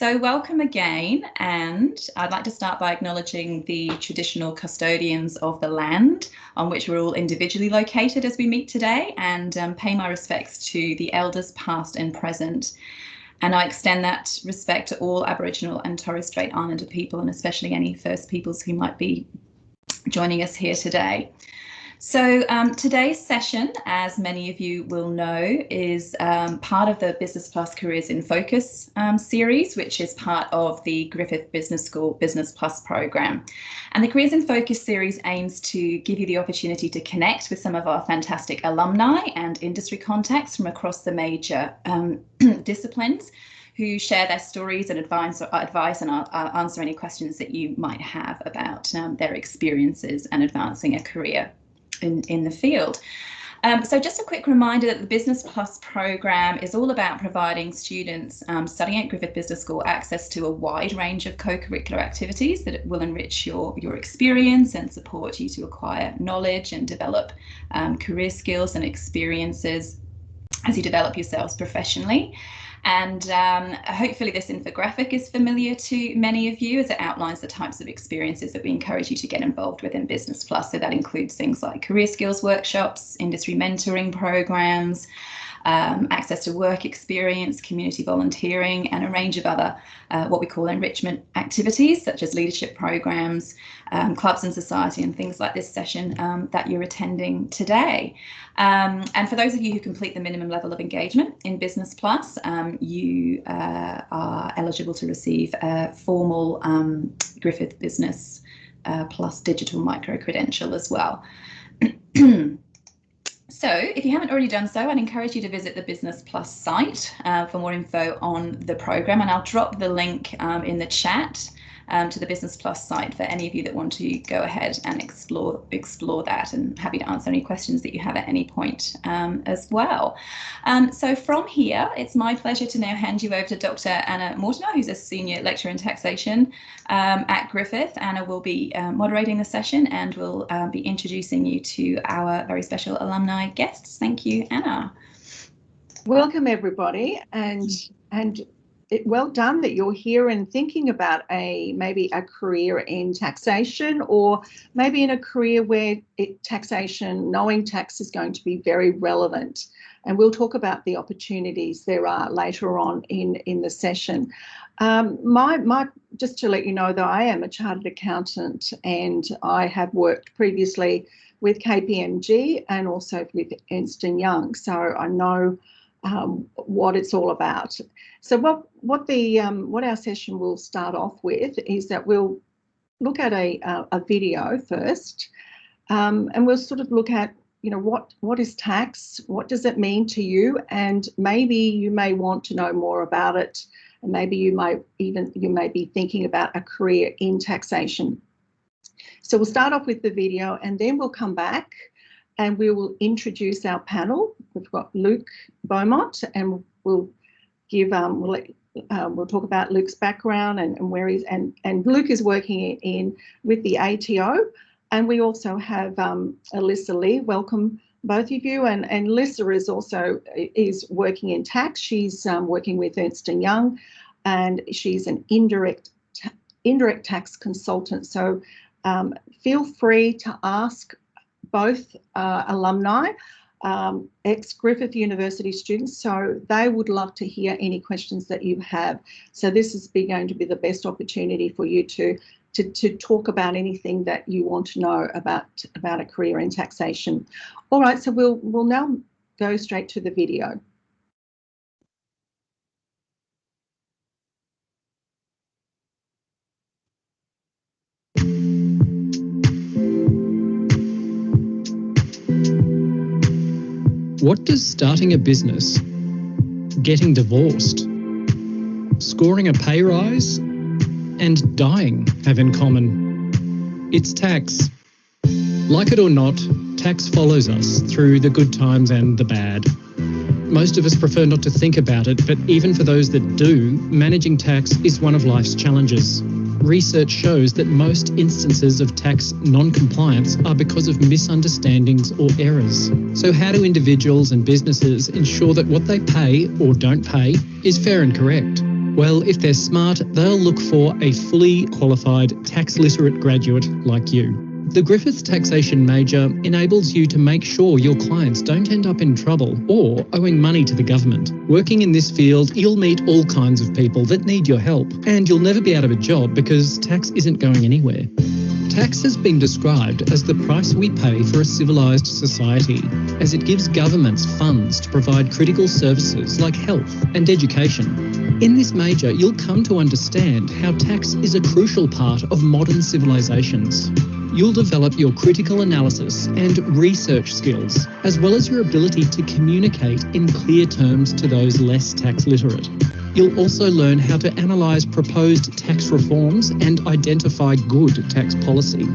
So welcome again, and I'd like to start by acknowledging the traditional custodians of the land on which we're all individually located as we meet today, and pay my respects to the elders past and present. And I extend that respect to all Aboriginal and Torres Strait Islander people, and especially any First Peoples who might be joining us here today. So today's session, as many of you will know, is part of the Business Plus Careers in Focus series, which is part of the Griffith Business School Business Plus program. And the Careers in Focus series aims to give you the opportunity to connect with some of our fantastic alumni and industry contacts from across the major disciplines, who share their stories and advice and answer any questions that you might have about their experiences and advancing a career in the field. So just a quick reminder that the Business Plus program is all about providing students studying at Griffith Business School access to a wide range of co-curricular activities that will enrich your experience and support you to acquire knowledge and develop career skills and experiences as you develop yourselves professionally. And hopefully this infographic is familiar to many of you, as it outlines the types of experiences that we encourage you to get involved with in Business Plus. So that includes things like career skills workshops, industry mentoring programs, access to work experience, community volunteering, and a range of other what we call enrichment activities, such as leadership programs, clubs and society, and things like this session that you're attending today. And for those of you who complete the minimum level of engagement in Business Plus, you are eligible to receive a formal Griffith Business Plus digital micro-credential as well. So if you haven't already done so, I'd encourage you to visit the Business Plus site for more info on the program, and I'll drop the link in the chat to the Business Plus site for any of you that want to go ahead and explore that, and happy to answer any questions that you have at any point as well. So from here, it's my pleasure to now hand you over to Dr. Anna Mortimer, who's a Senior Lecturer in Taxation at Griffith. Anna will be moderating the session and will be introducing you to our very special alumni guests. Thank you, Anna. Welcome, everybody, and well done that you're here and thinking about maybe a career in taxation, or maybe in a career where taxation, knowing tax, is going to be very relevant. And we'll talk about the opportunities there are later on in the session. Just to let you know that I am a chartered accountant, and I have worked previously with KPMG and also with Ernst & Young, so I know what it's all about. So what our session will start off with is that we'll look at a video first, and we'll sort of look at, you know, what is tax, what does it mean to you, and maybe you may want to know more about it, and maybe you may be thinking about a career in taxation. So we'll start off with the video, and then we'll come back and we will introduce our panel. We've got Luke Beaumont, and we'll talk about Luke's background and where he's, and Luke is working with the ATO, and we also have Alyssa Lee. Welcome both of you, and Alyssa is working in tax. She's working with Ernst & Young, and she's an indirect tax consultant. So feel free to ask both alumni, ex-Griffith University students, so they would love to hear any questions that you have. So this is going to be the best opportunity for you to talk about anything that you want to know about a career in taxation. All right, so we'll now go straight to the video. What does starting a business, getting divorced, scoring a pay rise, and dying have in common? It's tax. Like it or not, tax follows us through the good times and the bad. Most of us prefer not to think about it, but even for those that do, managing tax is one of life's challenges. Research shows that most instances of tax non-compliance are because of misunderstandings or errors. So how do individuals and businesses ensure that what they pay or don't pay is fair and correct? Well, if they're smart, they'll look for a fully qualified tax literate graduate like you. The Griffith Taxation major enables you to make sure your clients don't end up in trouble or owing money to the government. Working in this field, you'll meet all kinds of people that need your help, and you'll never be out of a job because tax isn't going anywhere. Tax has been described as the price we pay for a civilised society, as it gives governments funds to provide critical services like health and education. In this major, you'll come to understand how tax is a crucial part of modern civilisations. You'll develop your critical analysis and research skills, as well as your ability to communicate in clear terms to those less tax literate. You'll also learn how to analyse proposed tax reforms and identify good tax policy.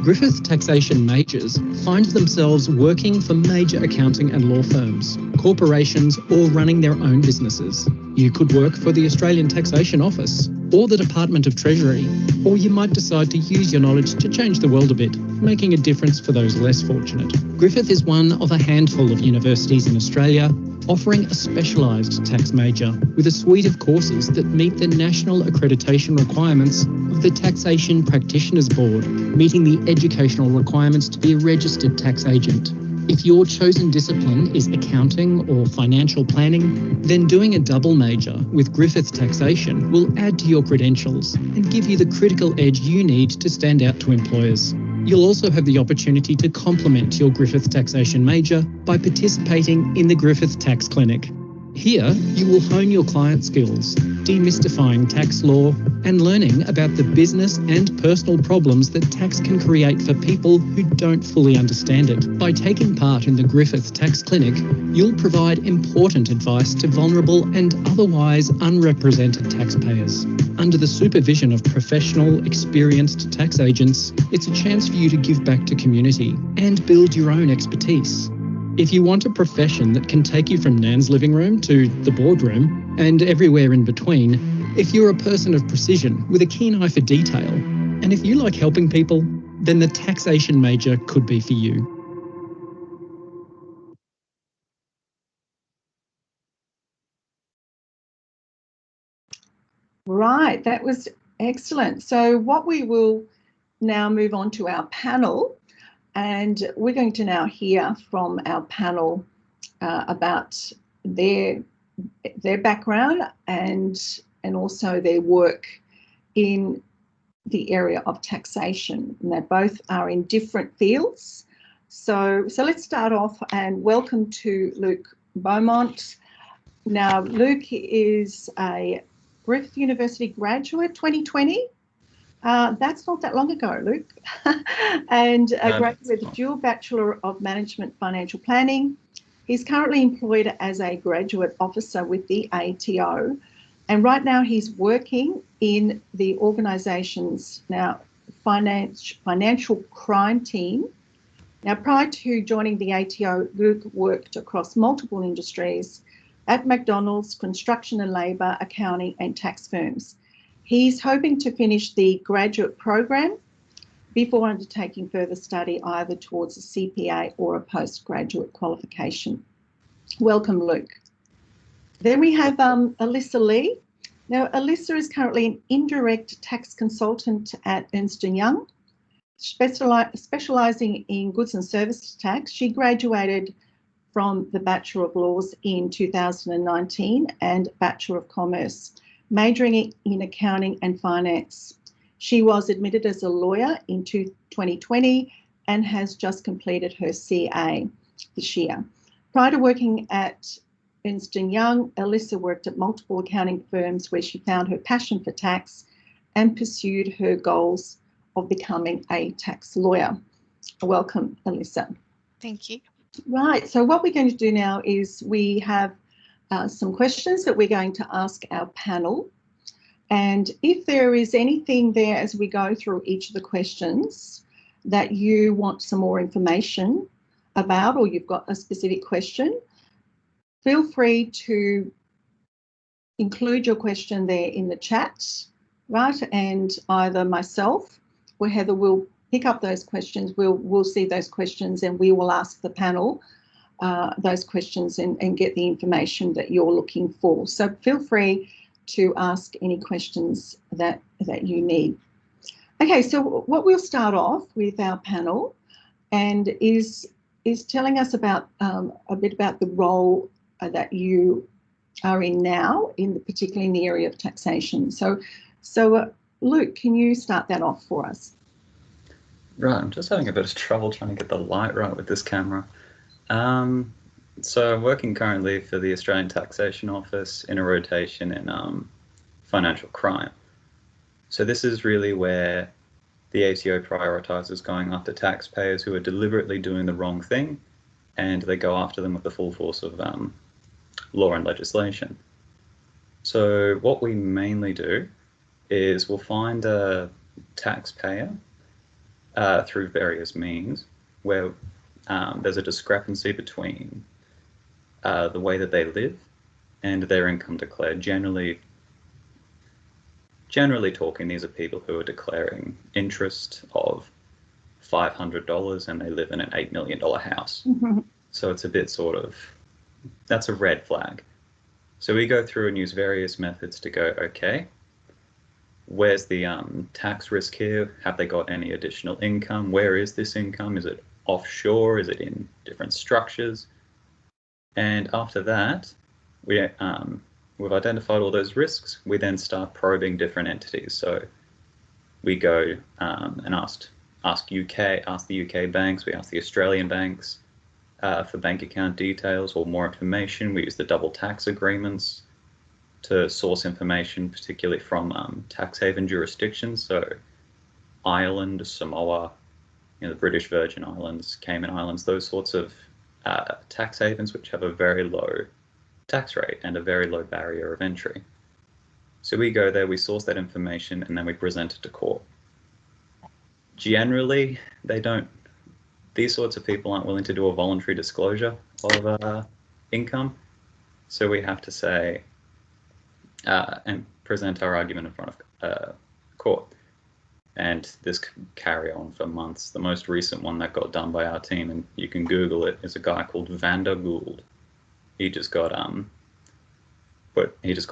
Griffith Taxation majors find themselves working for major accounting and law firms, corporations, or running their own businesses. You could work for the Australian Taxation Office or the Department of Treasury, or you might decide to use your knowledge to change the world a bit, making a difference for those less fortunate. Griffith is one of a handful of universities in Australia offering a specialised tax major with a suite of courses that meet the national accreditation requirements of the Taxation Practitioners Board, meeting the educational requirements to be a registered tax agent. If your chosen discipline is accounting or financial planning, then doing a double major with Griffith Taxation will add to your credentials and give you the critical edge you need to stand out to employers. You'll also have the opportunity to complement your Griffith Taxation major by participating in the Griffith Tax Clinic. Here, you will hone your client skills, demystifying tax law and learning about the business and personal problems that tax can create for people who don't fully understand it. By taking part in the Griffith Tax Clinic, you'll provide important advice to vulnerable and otherwise unrepresented taxpayers. Under the supervision of professional, experienced tax agents, it's a chance for you to give back to community and build your own expertise. If you want a profession that can take you from Nan's living room to the boardroom and everywhere in between, if you're a person of precision with a keen eye for detail, and if you like helping people, then the taxation major could be for you. Right, that was excellent. So what we will now move on to our panel, and we're going to now hear from our panel about their background and also their work in the area of taxation. And they both are in different fields. So let's start off, and welcome to Luke Beaumont. Now, Luke is a Griffith University graduate, 2020. That's not that long ago, Luke. And a graduate with a dual Bachelor of Management Financial Planning. He's currently employed as a graduate officer with the ATO. And right now he's working in the organisation's now financial crime team. Now, prior to joining the ATO, Luke worked across multiple industries at McDonald's, construction and labour, accounting and tax firms. He's hoping to finish the graduate program before undertaking further study either towards a CPA or a postgraduate qualification. Welcome, Luke. Then we have Alyssa Lee. Now, Alyssa is currently an indirect tax consultant at Ernst & Young, specialising in goods and services tax. She graduated from the Bachelor of Laws in 2019 and Bachelor of Commerce, majoring in accounting and finance. She was admitted as a lawyer in 2020 and has just completed her CA this year. Prior to working at Ernst & Young, Alyssa worked at multiple accounting firms where she found her passion for tax and pursued her goals of becoming a tax lawyer. Welcome, Alyssa. Thank you. Right, so what we're going to do now is we have some questions that we're going to ask our panel. And if there is anything there as we go through each of the questions that you want some more information about, or you've got a specific question, feel free to include your question there in the chat, right? And either myself or Heather will pick up those questions. We'll see those questions and we will ask the panel those questions and get the information that you're looking for. So feel free to ask any questions that you need. Okay, so what we'll start off with our panel and is telling us about a bit about the role that you are in now, particularly in the area of taxation. So Luke, can you start that off for us? Right, I'm just having a bit of trouble trying to get the light right with this camera. So I'm working currently for the Australian Taxation Office in a rotation in financial crime. So this is really where the ATO prioritises going after taxpayers who are deliberately doing the wrong thing, and they go after them with the full force of law and legislation. So what we mainly do is we'll find a taxpayer through various means where there's a discrepancy between the way that they live and their income declared. Generally talking, these are people who are declaring interest of $500 and they live in an $8 million house. Mm-hmm. So it's a bit that's a red flag. So we go through and use various methods to go, okay, where's the tax risk here? Have they got any additional income? Where is this income? Is it offshore? Is it in different structures? And after that, we've identified all those risks. We then start probing different entities. So we go and ask the UK banks, we ask the Australian banks for bank account details or more information. We use the double tax agreements to source information, particularly from tax haven jurisdictions. So Ireland, Samoa, the British Virgin Islands, Cayman Islands, those sorts of tax havens which have a very low tax rate and a very low barrier of entry. So we go there, we source that information, and then we present it to court. Generally, these sorts of people aren't willing to do a voluntary disclosure of income. So we have to say and present our argument in front of court. And this can carry on for months. The most recent one that got done by our team, and you can Google it, is a guy called Vander Gould. He just got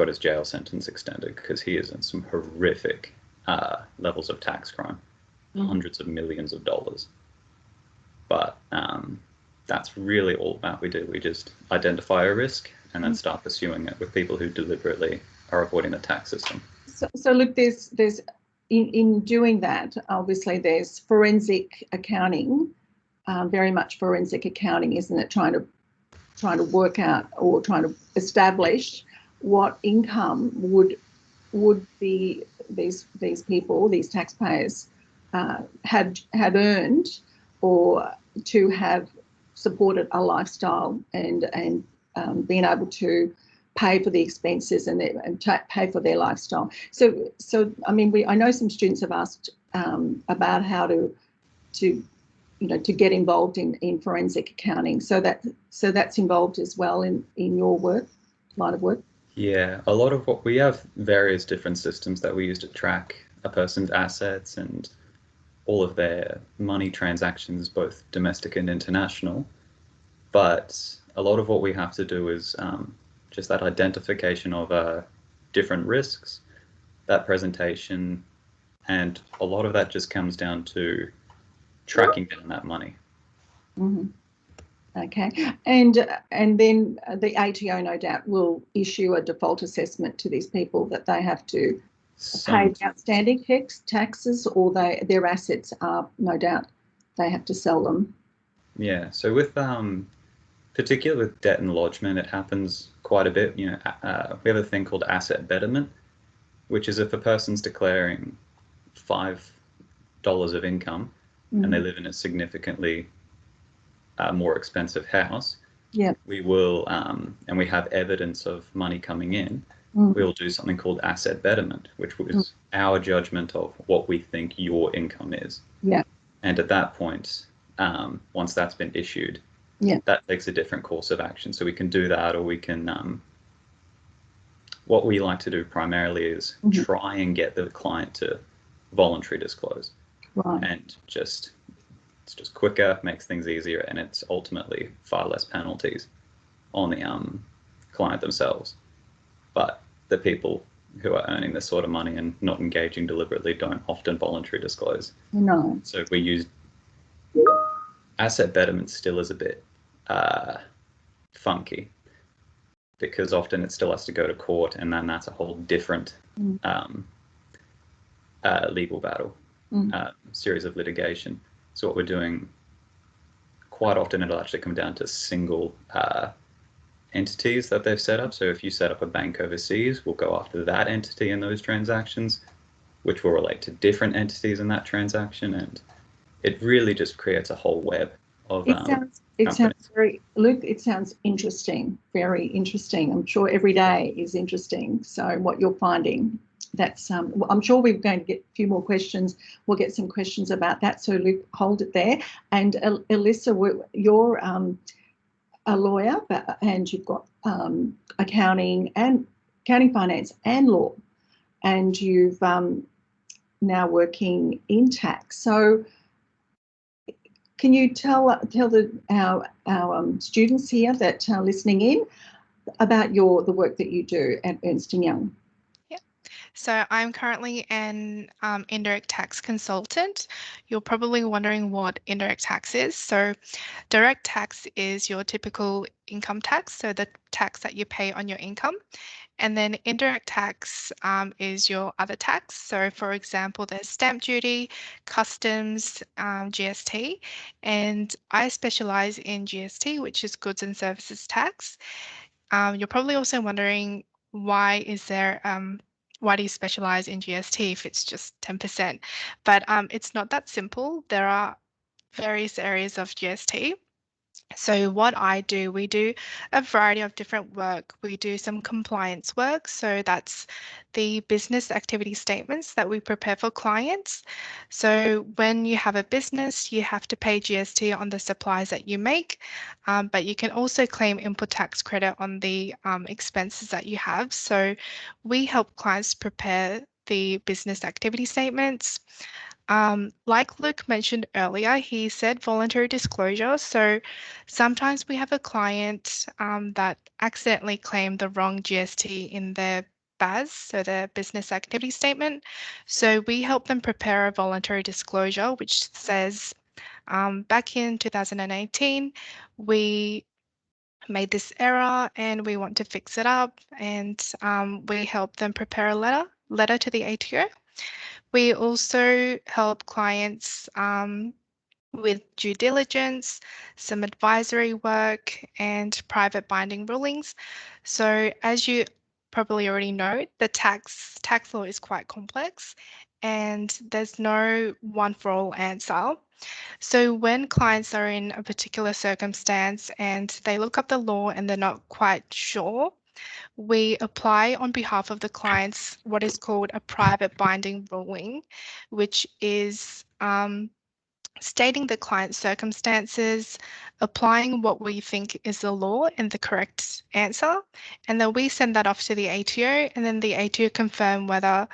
his jail sentence extended because he is in some horrific levels of tax crime, hundreds of millions of dollars. But that's really all that we do. We just identify a risk and then start pursuing it with people who deliberately are avoiding the tax system. So look, there's in doing that, obviously there's forensic accounting, very much forensic accounting, isn't it? Trying to work out or trying to establish what income would be these people, these taxpayers, had earned, or to have supported a lifestyle and being able to pay for the expenses and pay for their lifestyle. So I mean, I know some students have asked about how to get involved in forensic accounting. So that's involved as well in your line of work. Yeah, a lot of what we have various different systems that we use to track a person's assets and all of their money transactions, both domestic and international. But a lot of what we have to do is just that identification of different risks, that presentation, and a lot of that just comes down to tracking down that money. Mm-hmm. Okay, and then the ATO no doubt will issue a default assessment to these people that they have to pay outstanding taxes, or their assets are, no doubt, they have to sell them. Yeah, so with particularly with debt and lodgement, it happens quite a bit. We have a thing called asset betterment, which is if a person's declaring $5 of income and they live in a significantly more expensive house, we will, and we have evidence of money coming in, we'll do something called asset betterment, which is our judgment of what we think your income is. Yeah. And at that point, once that's been issued, that takes a different course of action. So we can do that, or we can, what we like to do primarily is try and get the client to voluntarily disclose. Right. And it's just quicker, makes things easier, and it's ultimately far less penalties on the client themselves. But the people who are earning this sort of money and not engaging deliberately don't often voluntarily disclose. No. So we use asset betterment still is a bit funky, because often it still has to go to court, and then that's a whole different legal battle, series of litigation. So what we're doing, quite often it'll actually come down to single entities that they've set up. So if you set up a bank overseas, we'll go after that entity in those transactions, which will relate to different entities in that transaction, and it really just creates a whole web of it sounds very, Luke, it sounds interesting, very interesting. I'm sure every day is interesting. So what you're finding, that's I'm sure we're going to get a few more questions. We'll get some questions about that. So Luke, hold it there. And Alyssa, you're a lawyer, and you've got accounting, finance and law, and you've now working in tax. So can you tell our students here that are listening in about the work that you do at Ernst & Young? So I'm currently an indirect tax consultant. You're probably wondering what indirect tax is. So direct tax is your typical income tax, so the tax that you pay on your income. And then indirect tax is your other tax. So for example, there's stamp duty, customs, GST, and I specialize in GST, which is goods and services tax. You're probably also wondering, why do you specialize in GST if it's just 10%? But it's not that simple. There are various areas of GST. So what I do, we do a variety of different work. We do some compliance work. So that's the business activity statements that we prepare for clients. So when you have a business, you have to pay GST on the supplies that you make, but you can also claim input tax credit on the expenses that you have. So we help clients prepare the business activity statements. Like Luke mentioned earlier, he said voluntary disclosure. So sometimes we have a client that accidentally claimed the wrong GST in their BAS, so their business activity statement. So we help them prepare a voluntary disclosure, which says, back in 2018, we made this error and we want to fix it up. And we help them prepare a letter to the ATO. We also help clients with due diligence, some advisory work, and private binding rulings. So as you probably already know, the tax law is quite complex, and there's no one-for-all answer. So when clients are in a particular circumstance and they look up the law and they're not quite sure, we apply on behalf of the clients what is called a private binding ruling, which is stating the client's circumstances, applying what we think is the law and the correct answer, and then we send that off to the ATO, and then the ATO confirm whether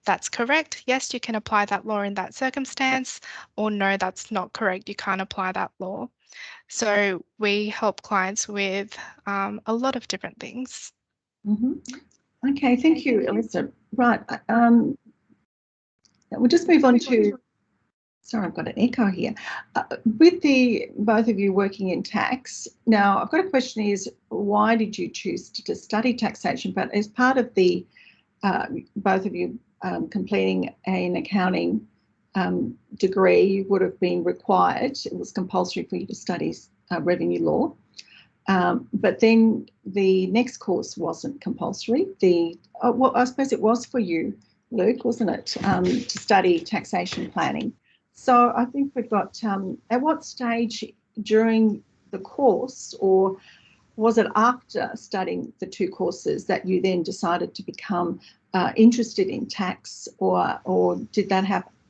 that's correct. Yes, you can apply that law in that circumstance, or no, that's not correct. You can't apply that law. So we help clients with a lot of different things. Okay, thank you, Alyssa. Right, we'll just move on to, sorry, I've got an echo here. With both of you working in tax, now I've got a question is, why did you choose to study taxation? But as part of the, both of you completing an accounting degree, you would have been required, it was compulsory for you to study revenue law. But then the next course wasn't compulsory. Well, I suppose it was for you, Luke, wasn't it, to study taxation planning. So I think we've got, at what stage during the course, or was it after studying the two courses that you then decided to become interested in tax, or did that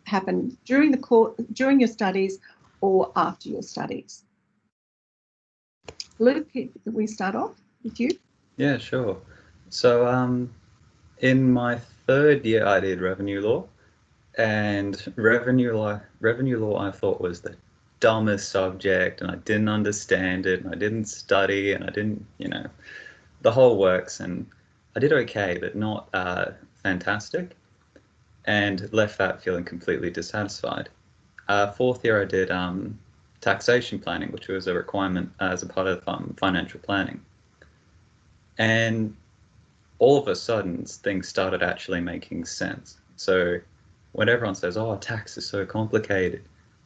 happen during the course, during your studies, or after your studies? Luke, can we start off with you? Yeah, sure. So in my third year, I did revenue law, and revenue law I thought was the dumbest subject, and I didn't understand it, and I didn't study, and I didn't, the whole works, and I did okay, but not fantastic, and left that feeling completely dissatisfied. Fourth year I did taxation planning, which was a requirement as a part of financial planning. And all of a sudden, things started actually making sense. So when everyone says, oh, tax is so complicated,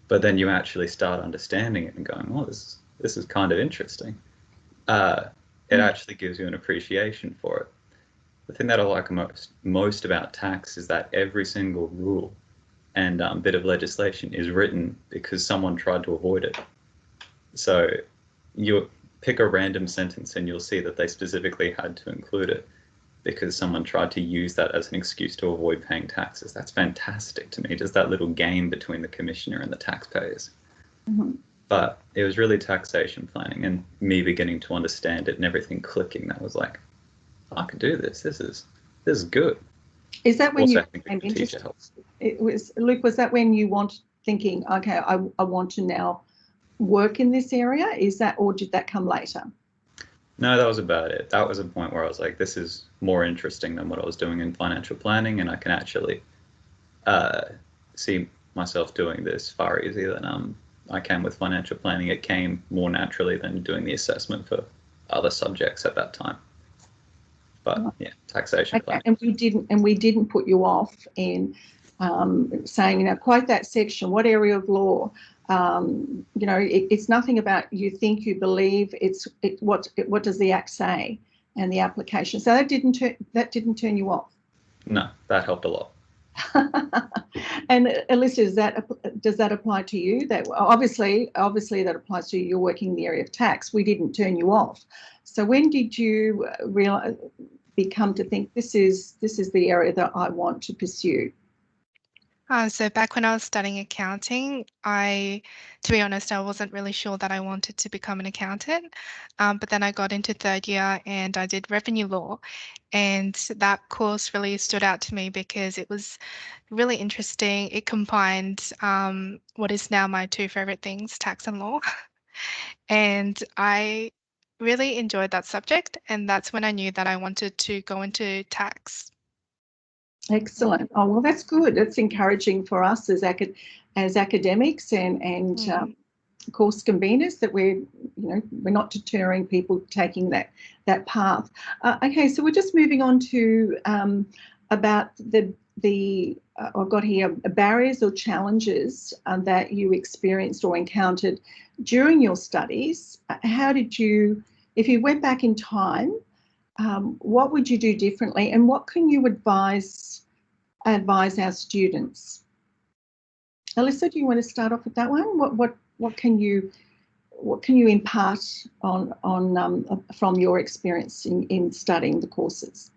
but then you actually start understanding it and going, oh, this is kind of interesting. It actually gives you an appreciation for it. The thing that I like most about tax is that every single rule and bit of legislation is written because someone tried to avoid it. So you pick a random sentence and you'll see that they specifically had to include it because someone tried to use that as an excuse to avoid paying taxes. That's fantastic to me, just that little game between the commissioner and the taxpayers. Mm-hmm. But it was really taxation planning and me beginning to understand it and everything clicking that was like, I can do this. This is good. Is that when Also, you I think became the teacher interested? helps. It was, Luke, was that when you thinking, okay, I want to now work in this area? Is that, or did that come later? No, that was about it. That was a point where I was like, this is more interesting than what I was doing in financial planning, and I can actually see myself doing this far easier than I can with financial planning. It came more naturally than doing the assessment for other subjects at that time. But yeah, taxation planning. And we didn't put you off in saying, you know, quite that section, what area of law? You know, it's nothing about you think, you believe. It's what does the Act say and the application. So that didn't turn you off. No, that helped a lot. And Alyssa, does that apply to you? That obviously that applies to you. You're working in the area of tax. We didn't turn you off. So when did you become to think this is the area that I want to pursue? So back when I was studying accounting, to be honest, I wasn't really sure that I wanted to become an accountant. But then I got into third year and I did revenue law. And that course really stood out to me because it was really interesting. It combined what is now my two favorite things, tax and law. And I really enjoyed that subject. And that's when I knew that I wanted to go into tax. Excellent. Oh, well, that's good. That's encouraging for us as academics and course conveners that we're not deterring people taking that path. Okay, so we're just moving on to about I've got here barriers or challenges that you experienced or encountered during your studies. How did you, if you went back in time, what would you do differently, and what can you advise our students? Alyssa, do you want to start off with that one? What can you impart on from your experience in studying the courses?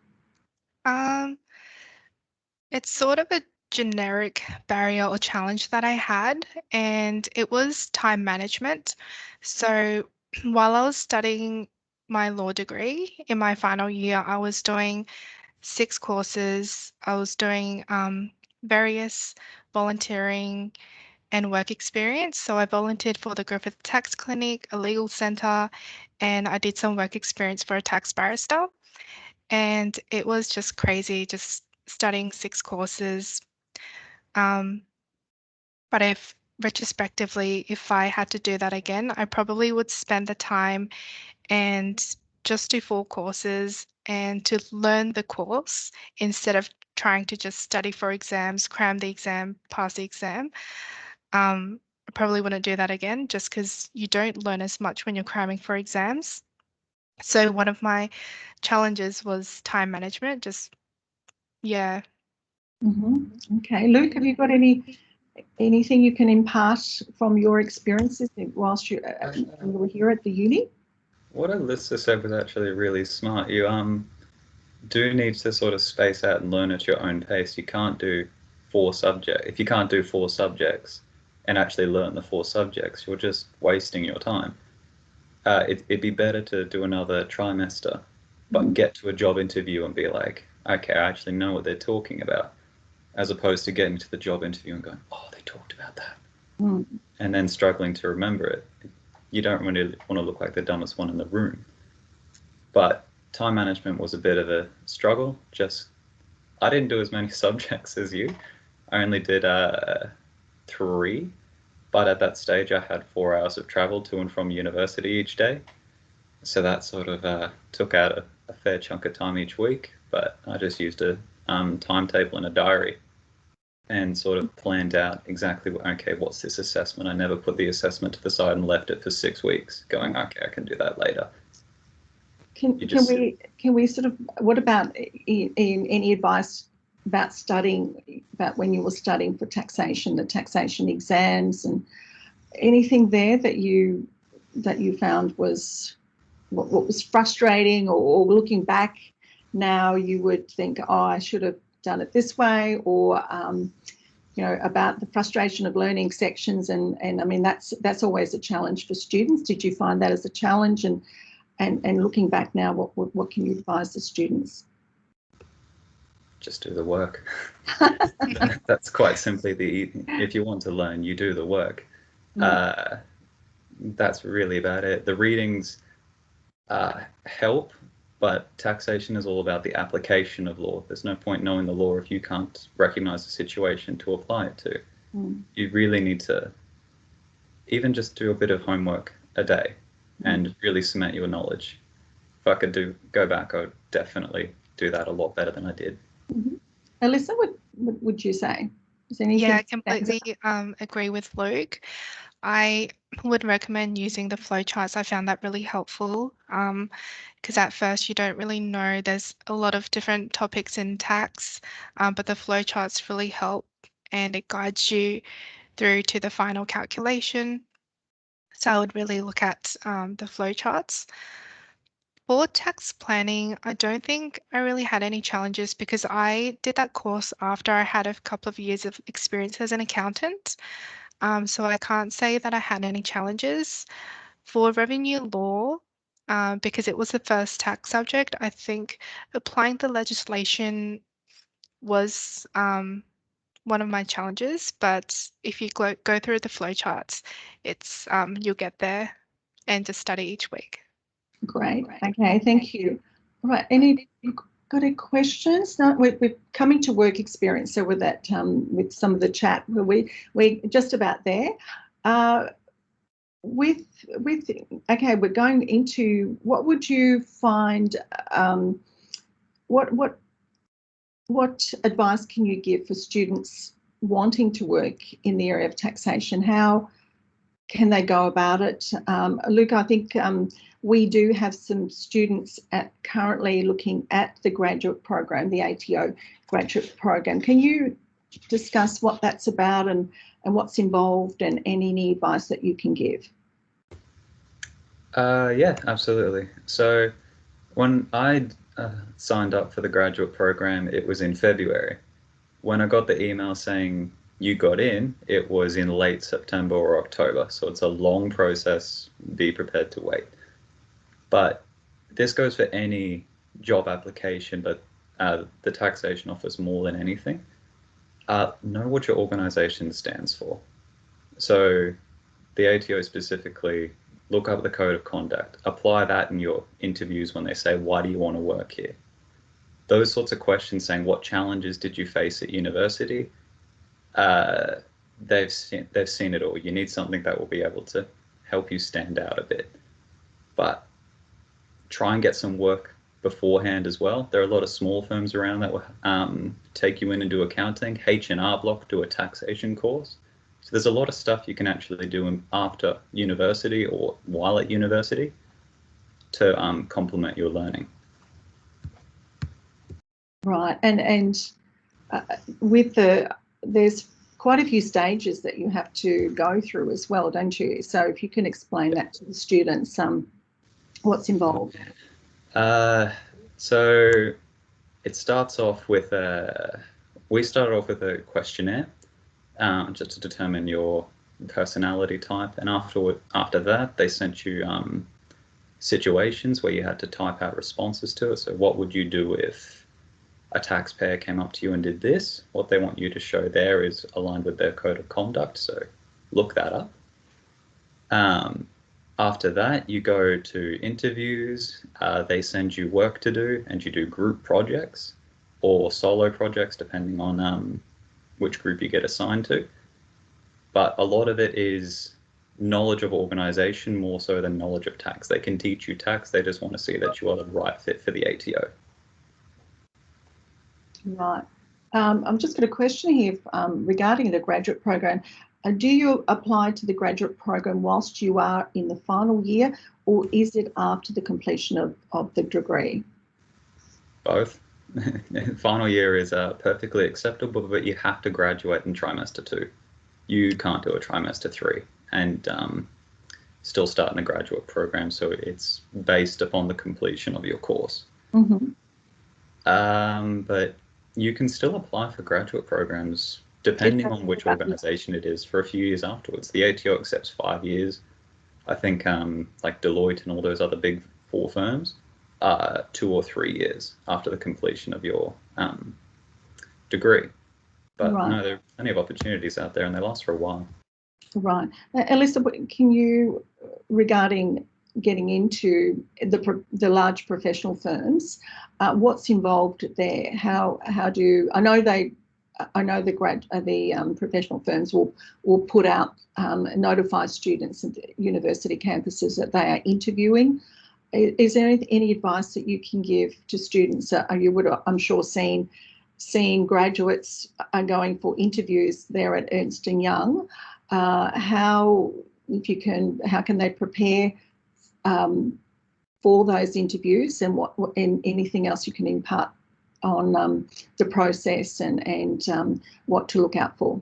It's sort of a generic barrier or challenge that I had, and it was time management. So while I was studying my law degree in my final year, I was doing 6 courses. I was doing various volunteering and work experience. So I volunteered for the Griffith Tax Clinic, a legal centre, and I did some work experience for a tax barrister. And it was just crazy, just studying 6 courses. But if retrospectively, if I had to do that again, I probably would spend the time and just do 4 courses and to learn the course instead of trying to just study for exams, cram the exam, pass the exam. I probably wouldn't do that again just because you don't learn as much when you're cramming for exams. So one of my challenges was time management, just, yeah. Mm-hmm. Okay, Luke, have you got anything you can impart from your experiences whilst you were here at the uni? What Alyssa said was actually really smart. You do need to sort of space out and learn at your own pace. You can't do 4 subjects. If you can't do 4 subjects and actually learn the 4 subjects, you're just wasting your time. It'd be better to do another trimester, but get to a job interview and be like, okay, I actually know what they're talking about, as opposed to getting to the job interview and going, oh, they talked about that, and then struggling to remember it. You don't really want to look like the dumbest one in the room. But time management was a bit of a struggle. I didn't do as many subjects as you. I only did 3, but at that stage I had 4 hours of travel to and from university each day. So that sort of took out a fair chunk of time each week, but I just used a timetable and a diary and sort of planned out exactly, okay, what's this assessment? I never put the assessment to the side and left it for 6 weeks going, okay, I can do that later. Can we sort of, what about in any advice about studying, about when you were studying for taxation, the taxation exams, and anything there that you found was what was frustrating, or looking back now you would think, oh, I should have done it this way, or about the frustration of learning sections, and I mean that's always a challenge for students. Did you find that as a challenge, and looking back now, what can you advise the students? Just do the work. That's quite simply if you want to learn, you do the work. That's really about it. The readings help, but taxation is all about the application of law. There's no point knowing the law if you can't recognize the situation to apply it to. You really need to even just do a bit of homework a day and really cement your knowledge. If I could go back, I would definitely do that a lot better than I did. Alyssa, what would you say? Is there anything? Yeah, I completely agree with Luke. I would recommend using the flowcharts. I found that really helpful because at first you don't really know. There's a lot of different topics in tax, but the flowcharts really help, and it guides you through to the final calculation. So I would really look at the flowcharts. For tax planning, I don't think I really had any challenges because I did that course after I had a couple of years of experience as an accountant. So I can't say that I had any challenges. For revenue law, because it was the first tax subject, I think applying the legislation was one of my challenges. But if you go through the flowcharts, it's you'll get there and just study each week. Great. Okay, thank you. All right, got any questions? No, we're coming to work experience. So with that, with some of the chat, we're just about there. Okay, we're going into what would you find? What advice can you give for students wanting to work in the area of taxation? How can they go about it? Luke, I think we do have some students currently looking at the graduate program, the ATO graduate program. Can you discuss what that's about and what's involved, and any advice that you can give? Yeah, absolutely. So when I signed up for the graduate program, it was in February. When I got the email saying you got in, it was in late September or October. So it's a long process. Be prepared to wait. But this goes for any job application, but the taxation office more than anything. Know what your organization stands for. So the ATO specifically, look up the code of conduct. Apply that in your interviews when they say, why do you want to work here? Those sorts of questions saying, what challenges did you face at university? They've seen it all. You need something that will be able to help you stand out a bit. But try and get some work beforehand as well. There are a lot of small firms around that will take you in and do accounting. H&R Block do a taxation course. So there's a lot of stuff you can actually do after university or while at university to complement your learning. Right, and there's quite a few stages that you have to go through as well, don't you? So if you can explain that to the students, what's involved. So it starts off with we started off with a questionnaire just to determine your personality type, and after that they sent you situations where you had to type out responses to it. So what would you do if a taxpayer came up to you and did this? What they want you to show there is aligned with their code of conduct, so look that up. After that, you go to interviews, they send you work to do, and you do group projects. or solo projects, depending on which group you get assigned to. But a lot of it is knowledge of organization more so than knowledge of tax. They can teach you tax, they just want to see that you are the right fit for the ATO. Right. I've just got a question here regarding the graduate program. Do you apply to the graduate program whilst you are in the final year, or is it after the completion of the degree? Both. Final year is perfectly acceptable, but you have to graduate in trimester 2. You can't do a trimester 3 and still start in a graduate program, so it's based upon the completion of your course. Mm-hmm. But you can still apply for graduate programs depending on which organization it is for a few years afterwards. The ATO accepts 5 years. I think like Deloitte and all those other big 4 firms, 2 or 3 years after the completion of your degree. But right. no, there are plenty of opportunities out there and they last for a while. Right. Alyssa, can you, regarding getting into the large professional firms, what's involved there? How do I know the professional firms will put out notify students at the university campuses that they are interviewing. Is there any advice that you can give to students? You would, I'm sure, seeing graduates are going for interviews there at Ernst & Young. How can they prepare for those interviews, and and anything else you can impart on the process and what to look out for?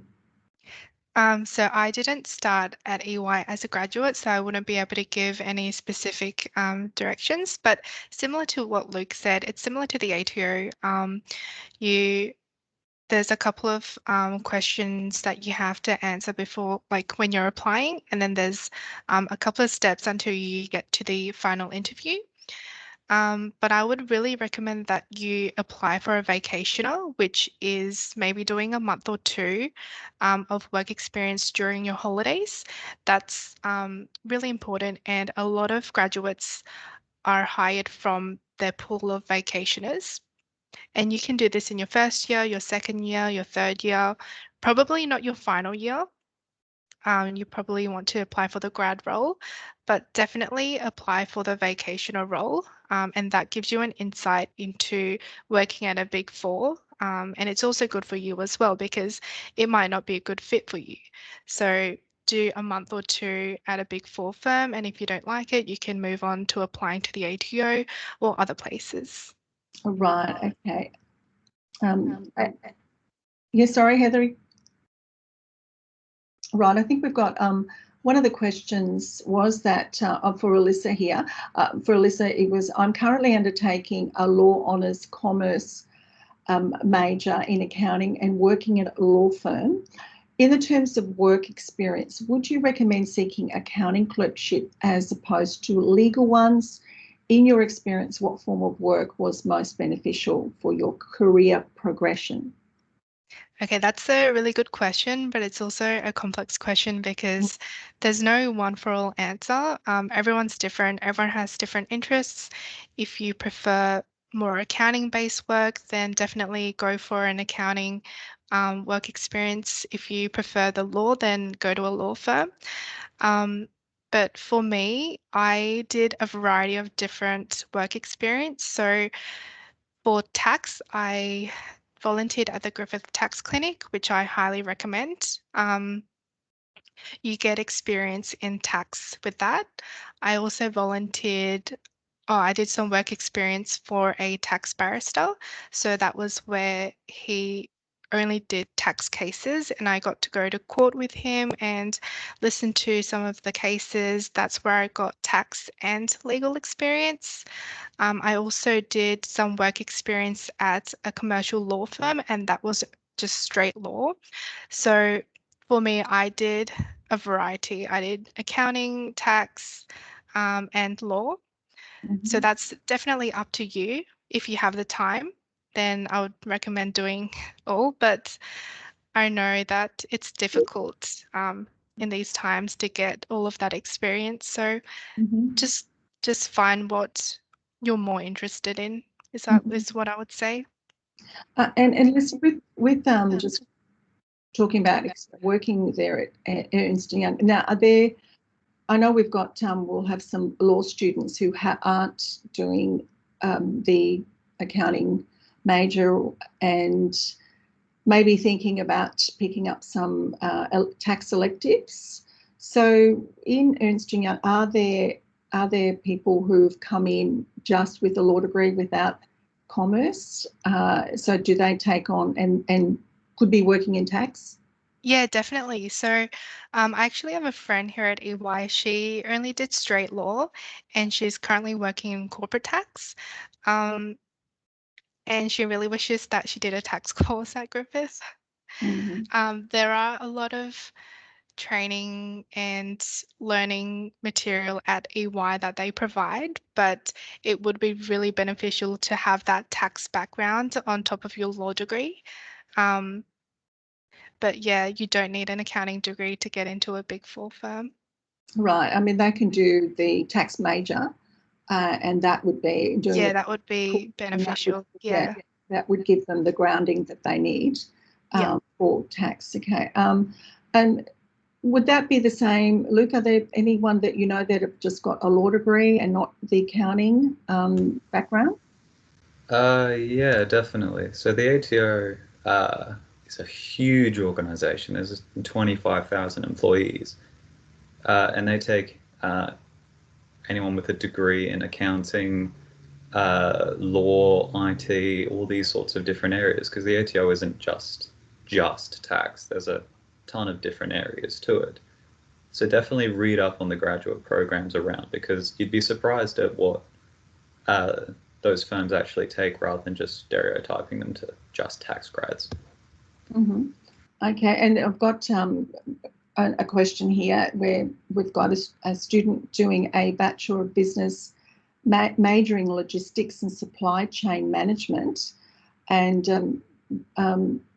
So I didn't start at EY as a graduate, so I wouldn't be able to give any specific directions. But similar to what Luke said, it's similar to the ATO. There's a couple of questions that you have to answer before, like when you're applying, and then there's a couple of steps until you get to the final interview. But I would really recommend that you apply for a vacationer, which is maybe doing a month or 2 of work experience during your holidays. That's really important, and a lot of graduates are hired from their pool of vacationers. And you can do this in your first year, your second year, your third year, probably not your final year. You probably want to apply for the grad role, but definitely apply for the vacationer role. And that gives you an insight into working at a Big 4. And it's also good for you as well, because it might not be a good fit for you. So do a month or 2 at a Big 4 firm, and if you don't like it, you can move on to applying to the ATO or other places. Right. Okay. Yeah. Sorry, Heather. Right. I think we've got one of the questions was that for Alyssa here. For Alyssa, it was, I'm currently undertaking a law honours commerce major in accounting and working at a law firm. In the terms of work experience, would you recommend seeking accounting clerkship as opposed to legal ones? In your experience, what form of work was most beneficial for your career progression? Okay, that's a really good question, but it's also a complex question because there's no one-for-all answer. Everyone's different. Everyone has different interests. If you prefer more accounting-based work, then definitely go for an accounting work experience. If you prefer the law, then go to a law firm. But for me, I did a variety of different work experience. So for tax, I volunteered at the Griffith Tax Clinic, which I highly recommend. You get experience in tax with that. I also volunteered, I did some work experience for a tax barrister. So that was where he only did tax cases, and I got to go to court with him and listen to some of the cases. That's where I got tax and legal experience. I also did some work experience at a commercial law firm, and that was just straight law. So for me, I did a variety. I did accounting, tax, and law. So that's definitely up to you. If you have the time, then I would recommend doing all. But I know that it's difficult in these times to get all of that experience. So just find what you're more interested in. Is what I would say. And listen, with just talking about working there at Ernst & Young. Now, I know we've got, we'll have some law students who aren't doing the accounting major and maybe thinking about picking up some tax electives. So in Ernst & Young, are there people who've come in just with a law degree without commerce? So do they take on and could be working in tax? Yeah, definitely. So I actually have a friend here at EY. She only did straight law and she's currently working in corporate tax. And she really wishes that she did a tax course at Griffith. There are a lot of training and learning material at EY that they provide, but it would be really beneficial to have that tax background on top of your law degree. But yeah, you don't need an accounting degree to get into a Big Four firm. Right. I mean, they can do the tax major, and that would be doing. Yeah, that would be beneficial. Yeah. That would give them the grounding that they need for tax. Okay. And would that be the same, Luke? Are there anyone that you know that have just got a law degree and not the accounting background? Yeah, definitely. So the ATO is a huge organization. There's 25,000 employees, and they take anyone with a degree in accounting, law, IT, all these sorts of different areas, because the ATO isn't just tax. There's a ton of different areas to it. So definitely read up on the graduate programs around, because you'd be surprised at what those firms actually take rather than just stereotyping them to just tax grads. Okay, and I've got a question here where we've got a student doing a Bachelor of Business majoring logistics and supply chain management, and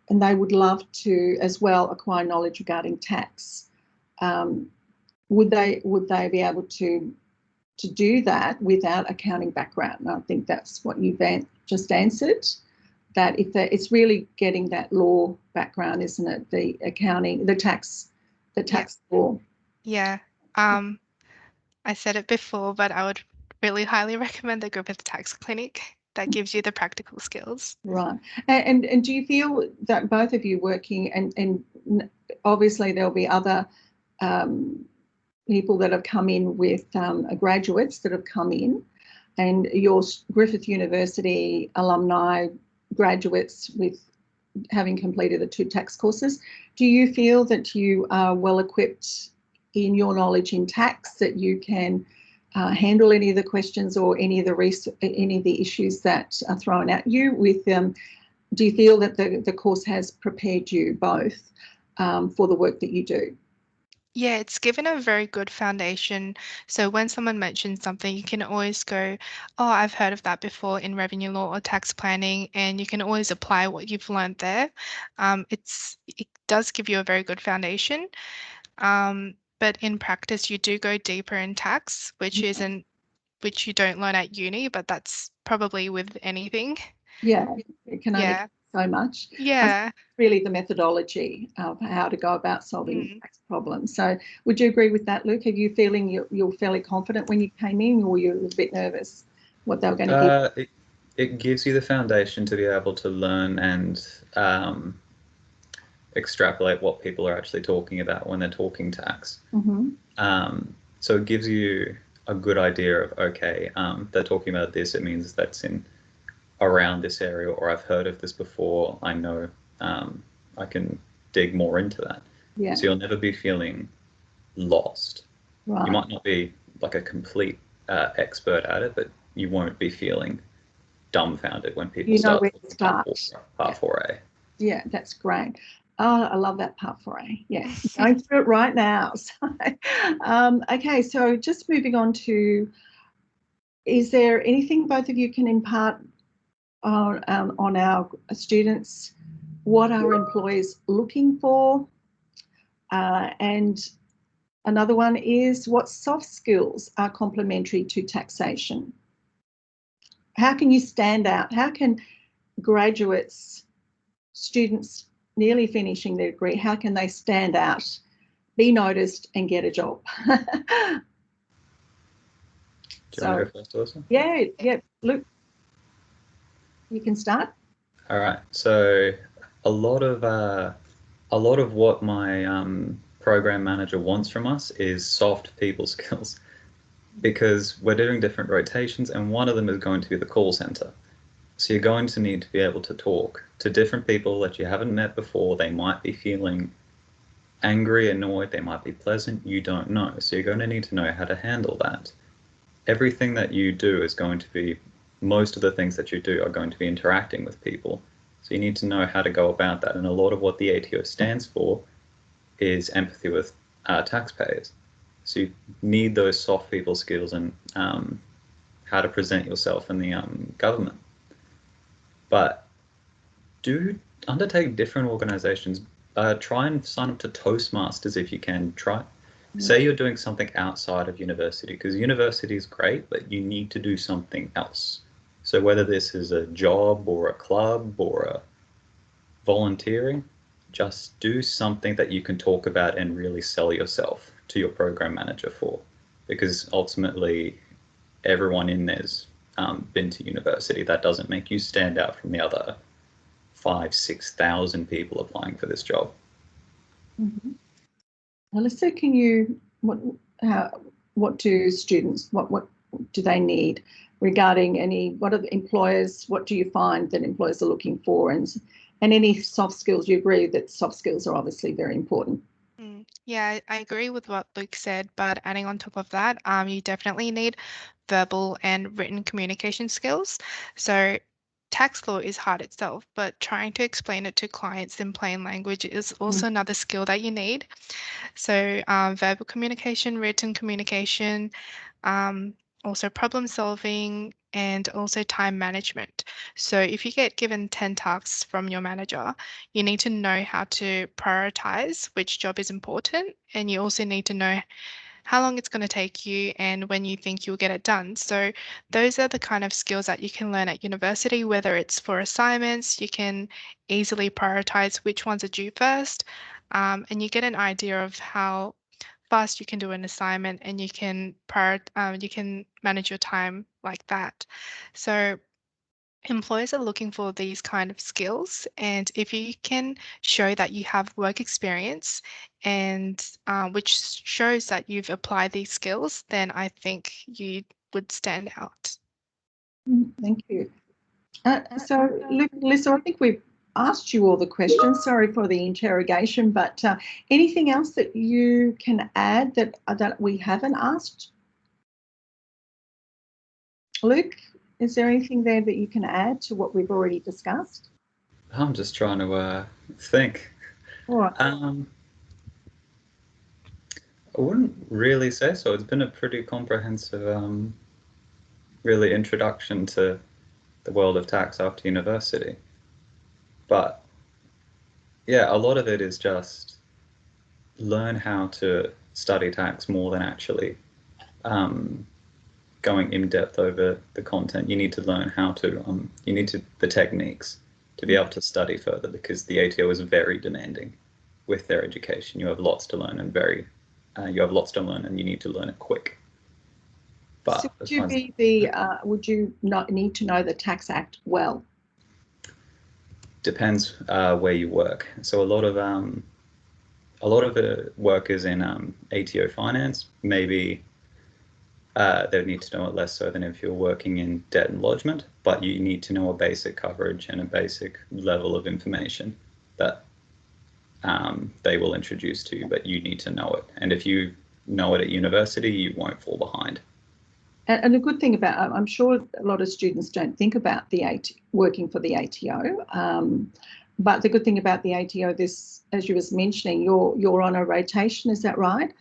they would love to as well acquire knowledge regarding tax. Would they be able to do that without accounting background? And I think that's what you've just answered. That if it's really getting that law background, isn't it? The accounting, the tax law. Yeah. I said it before, but I would really highly recommend the Griffith Tax Clinic. That gives you the practical skills. Right. And do you feel that both of you working, and obviously there'll be other people that have come in with graduates that have come in, and your Griffith University alumni graduates with having completed the 2 tax courses, do you feel that you are well equipped in your knowledge in tax, that you can handle any of the questions or any of the issues that are thrown at you with do you feel that the course has prepared you both for the work that you do? Yeah, it's given a very good foundation. So when someone mentions something, you can always go, oh, I've heard of that before in revenue law or tax planning, and you can always apply what you've learned there. It does give you a very good foundation. But in practice, you do go deeper in tax, which you don't learn at uni, but that's probably with anything. Yeah, it can only so much. Yeah. Really the methodology of how to go about solving tax problems. So would you agree with that, Luke? Are you feeling you're fairly confident when you came in, or were you a little bit nervous what they were going to give? It gives you the foundation to be able to learn and extrapolate what people are actually talking about when they're talking tax. So it gives you a good idea of, okay, they're talking about this, it means that's in around this area, or I've heard of this before, I know I can dig more into that. Yeah. So you'll never be feeling lost. Right. You might not be like a complete expert at it, but you won't be feeling dumbfounded when people start talking about Part 4A. Yeah, that's great. Oh, I love that Part 4A. Yeah, going through it right now. So, okay, so just moving on to, is there anything both of you can impart on our students? What are employers looking for? And another one is, what soft skills are complementary to taxation? How can you stand out? How can graduates, students nearly finishing their degree, how can they stand out, be noticed and get a job? Do you want to go first, Alyssa? Yeah. Luke, you can start. All right. So a lot of what my program manager wants from us is soft people skills, because we're doing different rotations, and one of them is going to be the call center. So you're going to need to be able to talk to different people that you haven't met before. They might be feeling angry, annoyed, they might be pleasant, you don't know. So you're going to need to know how to handle that. Everything that you do is going to be, most of the things that you do are going to be interacting with people. So you need to know how to go about that. And a lot of what the ATO stands for is empathy with taxpayers. So you need those soft people skills and how to present yourself in the government. But do undertake different organizations. Try and sign up to Toastmasters if you can. Say you're doing something outside of university, because university is great, but you need to do something else. So whether this is a job or a club or a volunteering, just do something that you can talk about and really sell yourself to your program manager for, because ultimately everyone in there's been to university. That doesn't make you stand out from the other 5,000-6,000 people applying for this job. Mm-hmm. Alyssa, can you, what do students, what do they need regarding what are the employers, what do you find that employers are looking for, and any soft skills? You agree that soft skills are obviously very important. Yeah, I agree with what Luke said, but adding on top of that, you definitely need verbal and written communication skills. So tax law is hard itself, but trying to explain it to clients in plain language is also another skill that you need. So verbal communication, written communication, also problem solving, and also time management. So if you get given 10 tasks from your manager, you need to know how to prioritize which job is important, and you also need to know how long it's going to take you and when you think you'll get it done. So those are the kind of skills that you can learn at university, whether it's for assignments, you can easily prioritize which ones are due first, and you get an idea of how fast you can do an assignment, and you can manage your time like that. So employers are looking for these kind of skills, and if you can show that you have work experience and which shows that you've applied these skills, then I think you would stand out. Thank you. So, Lisa, I think we've asked you all the questions. Sorry for the interrogation, but anything else that you can add that we haven't asked? Luke, is there anything there that you can add to what we've already discussed? I'm just trying to think. All right. I wouldn't really say so. It's been a pretty comprehensive, really introduction to the world of tax after university. But yeah, a lot of it is just learn how to study tax more than actually going in depth over the content. You need to learn how to, the techniques to be able to study further, because the ATO is very demanding with their education. You have lots to learn, and you need to learn it quick. But so would you not need to know the Tax Act well? Depends where you work. So a lot of the workers in ATO finance, maybe they would need to know it less so than if you're working in debt and lodgement, but you need to know a basic coverage and a basic level of information that they will introduce to you, but you need to know it. And if you know it at university, you won't fall behind. And the good thing about, I'm sure a lot of students don't think about working for the ATO, but the good thing about the ATO, this, as you was mentioning, you're on a rotation, is that right?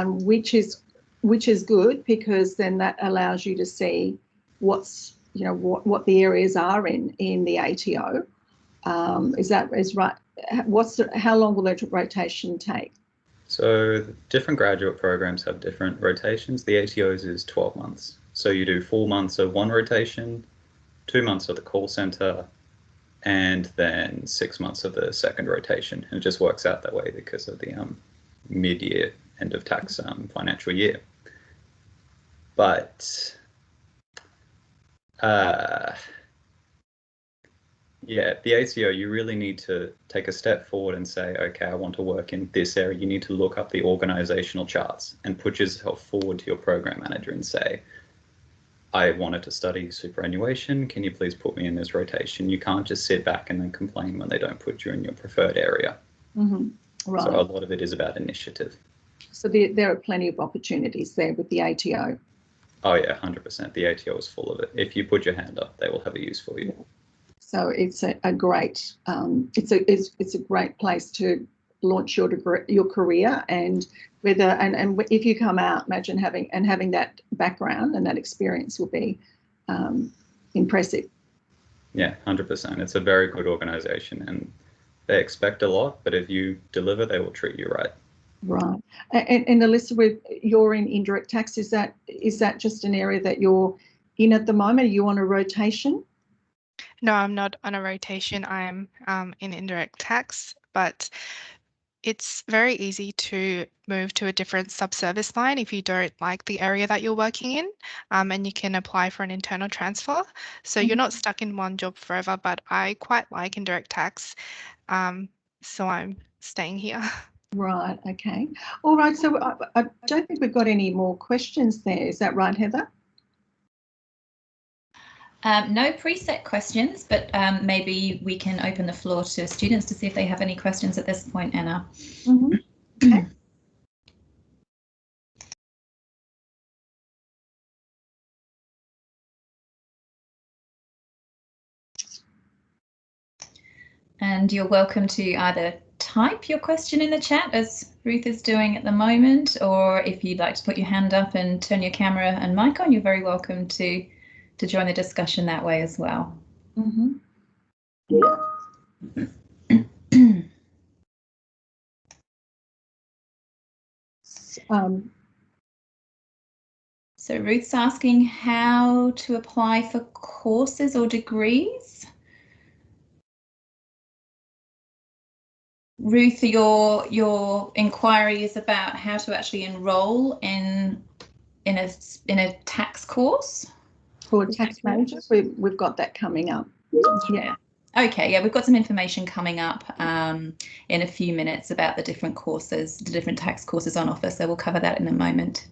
Which is good, because then that allows you to see what the areas are in the ATO. Is right? How long will the rotation take? So different graduate programs have different rotations. The ATO's is 12 months. So you do 4 months of one rotation, 2 months of the call center, and then 6 months of the second rotation. And it just works out that way because of the mid-year end of tax financial year. But yeah, the ATO, you really need to take a step forward and say, okay, I want to work in this area. You need to look up the organizational charts and put yourself forward to your program manager and say, I wanted to study superannuation. Can you please put me in this rotation? You can't just sit back and then complain when they don't put you in your preferred area. Mm-hmm. Right. So a lot of it is about initiative. So there are plenty of opportunities there with the ATO. Oh yeah, 100%. The ATO is full of it. If you put your hand up, they will have a use for you. So it's a great it's a great place to launch your career, and if you come out, imagine having that background and that experience will be impressive. Yeah, 100%. It's a very good organisation, and they expect a lot, but if you deliver, they will treat you right. Right. And Alyssa, you're in indirect tax. Is that just an area that you're in at the moment? Are you on a rotation? No, I'm not on a rotation. I'm in indirect tax, but it's very easy to move to a different subservice line if you don't like the area that you're working in, and you can apply for an internal transfer. So you're not stuck in one job forever, but I quite like indirect tax, so I'm staying here. Right, okay. All right, so I don't think we've got any more questions there. Is that right, Heather? No preset questions, but maybe we can open the floor to students to see if they have any questions at this point, Anna. Mm-hmm. Okay. And you're welcome to either type your question in the chat, as Ruth is doing at the moment, or if you'd like to put your hand up and turn your camera and mic on, you're very welcome to join the discussion that way as well. Mm-hmm. So Ruth's asking how to apply for courses or degrees. Ruth, your inquiry is about how to actually enrol in a tax course? For tax managers, we've got that coming up. Yeah. Okay, yeah, we've got some information coming up in a few minutes about the different courses, the different tax courses on offer, so we'll cover that in a moment.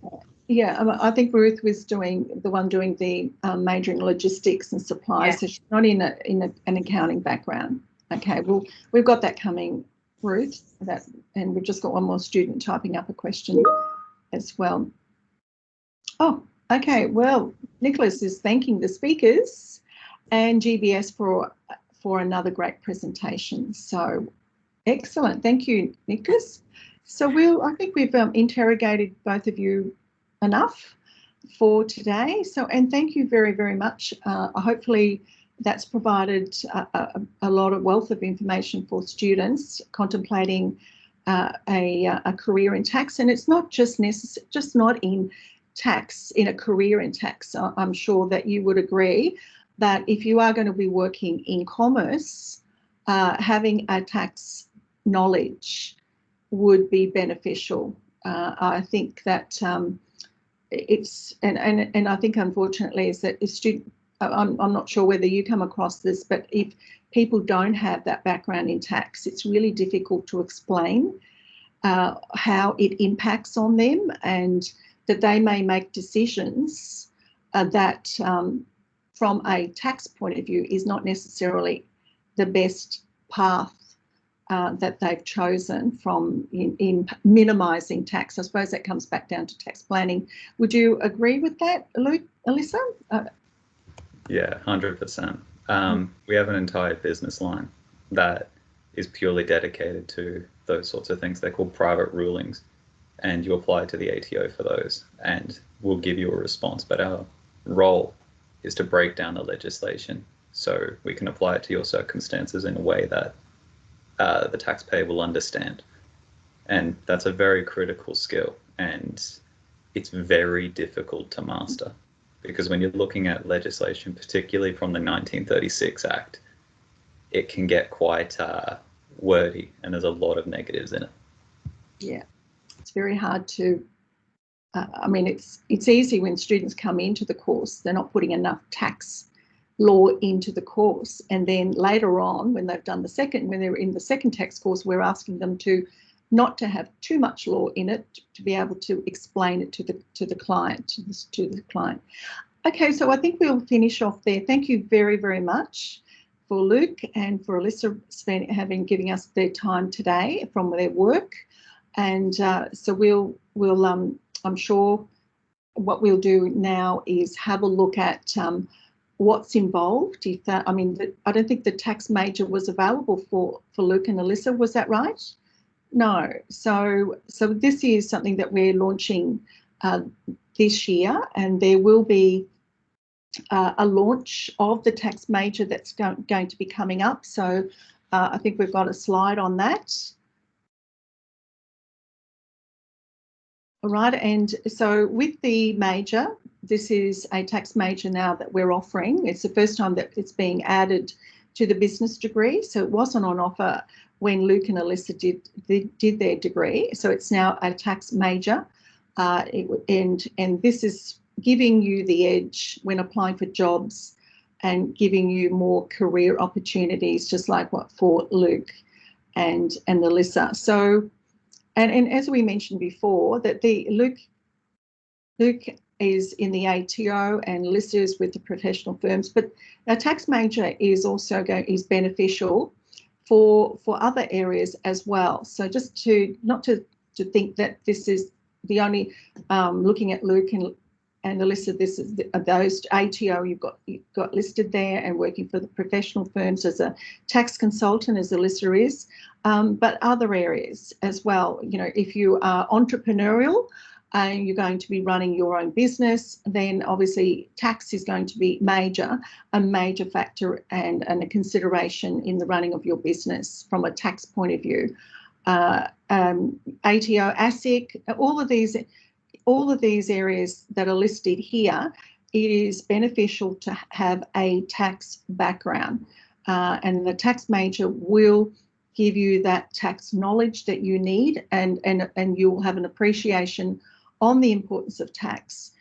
Yeah, I think Ruth was doing the major in logistics and supply, so she's not in an accounting background. Okay, well, we've got that coming, Ruth, and we've just got one more student typing up a question as well. Oh, okay, well, Nicholas is thanking the speakers and GBS for another great presentation. So excellent, thank you, Nicholas. So I think we've interrogated both of you enough for today. And thank you very, very much. Hopefully that's provided a lot of wealth of information for students contemplating a career in tax. And it's not just not in tax, in a career in tax. I'm sure that you would agree that if you are going to be working in commerce, having a tax knowledge would be beneficial. I think that it's and I think unfortunately is that if I'm not sure whether you come across this, but if people don't have that background in tax, it's really difficult to explain how it impacts on them, and that they may make decisions that from a tax point of view is not necessarily the best path that they've chosen from in minimising tax. I suppose that comes back down to tax planning. Would you agree with that, Luke, Alyssa? Yeah, 100%. We have an entire business line that is purely dedicated to those sorts of things. They're called private rulings, and you apply to the ATO for those, and we'll give you a response. But our role is to break down the legislation so we can apply it to your circumstances in a way that the taxpayer will understand. And that's a very critical skill, and it's very difficult to master, because when you're looking at legislation, particularly from the 1936 Act, it can get quite wordy, and there's a lot of negatives in it. Yeah, it's very hard to. I mean, it's easy when students come into the course, they're not putting enough tax law into the course, and then later on, when they've done when they're in the second tax course, we're asking them to not to have too much law in it, to be able to explain it to the client. Okay, so I think we'll finish off there. Thank you very, very much for Luke and for Alyssa giving us their time today from their work, and so we'll I'm sure what we'll do now is have a look at what's involved. I don't think the tax major was available for Luke and Alyssa. Was that right? No. So this is something that we're launching this year, and there will be a launch of the tax major that's going to be coming up. So I think we've got a slide on that. All right, and so with the major, this is a tax major now that we're offering. It's the first time that it's being added to the business degree. So it wasn't on offer when Luke and Alyssa did their degree. So it's now a tax major, and this is giving you the edge when applying for jobs and giving you more career opportunities, just like what for Luke and Alyssa. So. And as we mentioned before, that Luke is in the ATO and Alyssa is with the professional firms, but a tax major is also beneficial for other areas as well. So just not to think that this is the only looking at Luke and Alyssa, this is those ATO you've got listed there and working for the professional firms as a tax consultant, as Alyssa is. But other areas as well. You know, if you are entrepreneurial and you're going to be running your own business, then obviously tax is going to be a major factor and a consideration in the running of your business from a tax point of view. ATO, ASIC, all of these areas that are listed here, it is beneficial to have a tax background, and the tax major will give you that tax knowledge that you need, and you'll have an appreciation on the importance of tax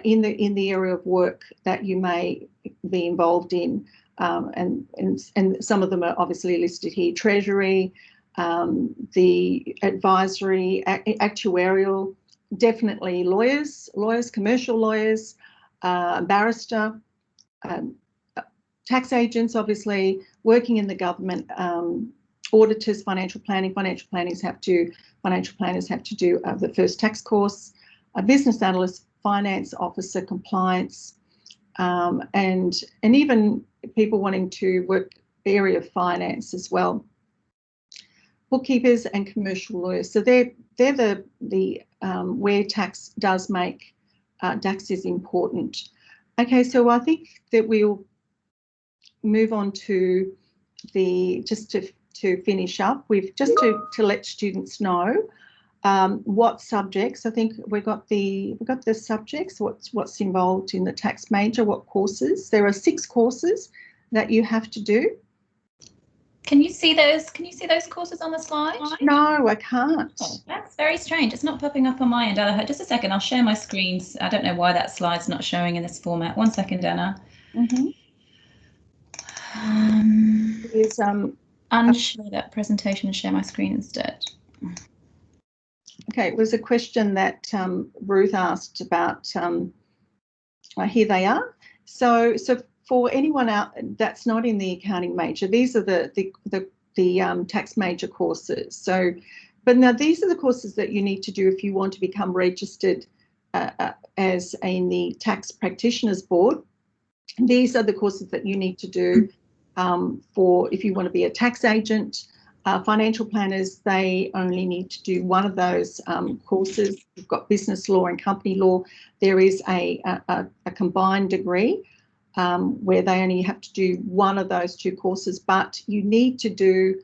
in the area of work that you may be involved in, and some of them are obviously listed here: treasury, the advisory, actuarial, definitely lawyers, commercial lawyers, barrister, tax agents, obviously working in the government. Auditors, financial planners have to do the first tax course, a business analyst, finance officer, compliance, and even people wanting to work the area of finance as well. Bookkeepers and commercial lawyers. So they're the where tax does make tax is important. Okay, so I think that we'll move on to to finish up, we've just to let students know what subjects. I think we've got the subjects, what's involved in the tax major, what courses. There are 6 courses that you have to do. Can you see those? Can you see those courses on the slide? No, I can't. Oh, that's very strange. It's not popping up on my end. Just a second. I'll share my screens. I don't know why that slide's not showing in this format. One second, Anna. Unshare that presentation and share my screen instead. Okay, it was a question that Ruth asked about. Here they are. So for anyone out that's not in the accounting major, these are the tax major courses. So, but now these are the courses that you need to do if you want to become registered as in the Tax Practitioners Board. These are the courses that you need to do for if you want to be a tax agent. Financial planners, they only need to do one of those courses. You've got business law and company law. There is a combined degree where they only have to do one of those 2 courses, but you need to do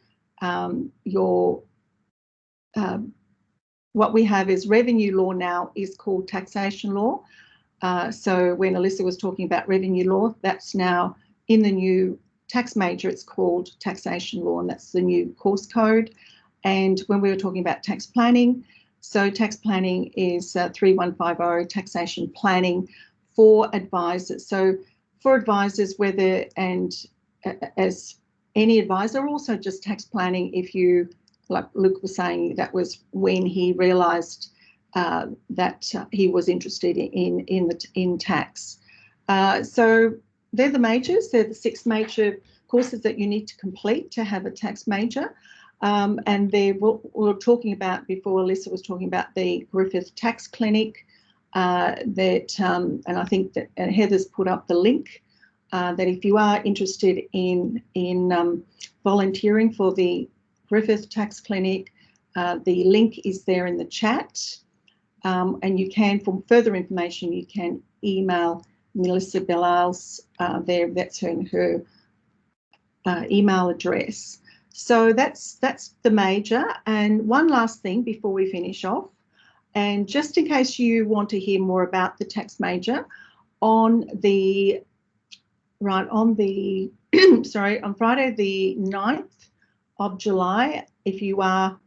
what we have is revenue law now is called taxation law. So when Alyssa was talking about revenue law, that's now in the new tax major, it's called taxation law, and that's the new course code. And when we were talking about tax planning, so tax planning is 3150, taxation planning for advisors. So for advisors, whether and as any advisor, also just tax planning, if you, like Luke was saying, that was when he realised that he was interested in tax. So they're the majors. They're the 6 major courses that you need to complete to have a tax major. And we were talking about before, Alyssa was talking about the Griffith Tax Clinic, and I think that Heather's put up the link, that if you are interested in volunteering for the Griffith Tax Clinic, the link is there in the chat, and you can, for further information, you can email Melissa Bellals there. That's her email address. So that's the major. And one last thing before we finish off, and just in case you want to hear more about the tax major, on Friday the 9th of July, if you are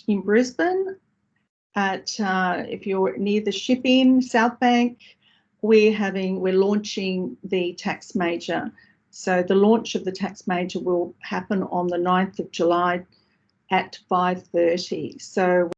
in Brisbane, if you're near the Ship-In, South Bank, we're launching the tax major. So the launch of the tax major will happen on the 9th of July at 5:30. So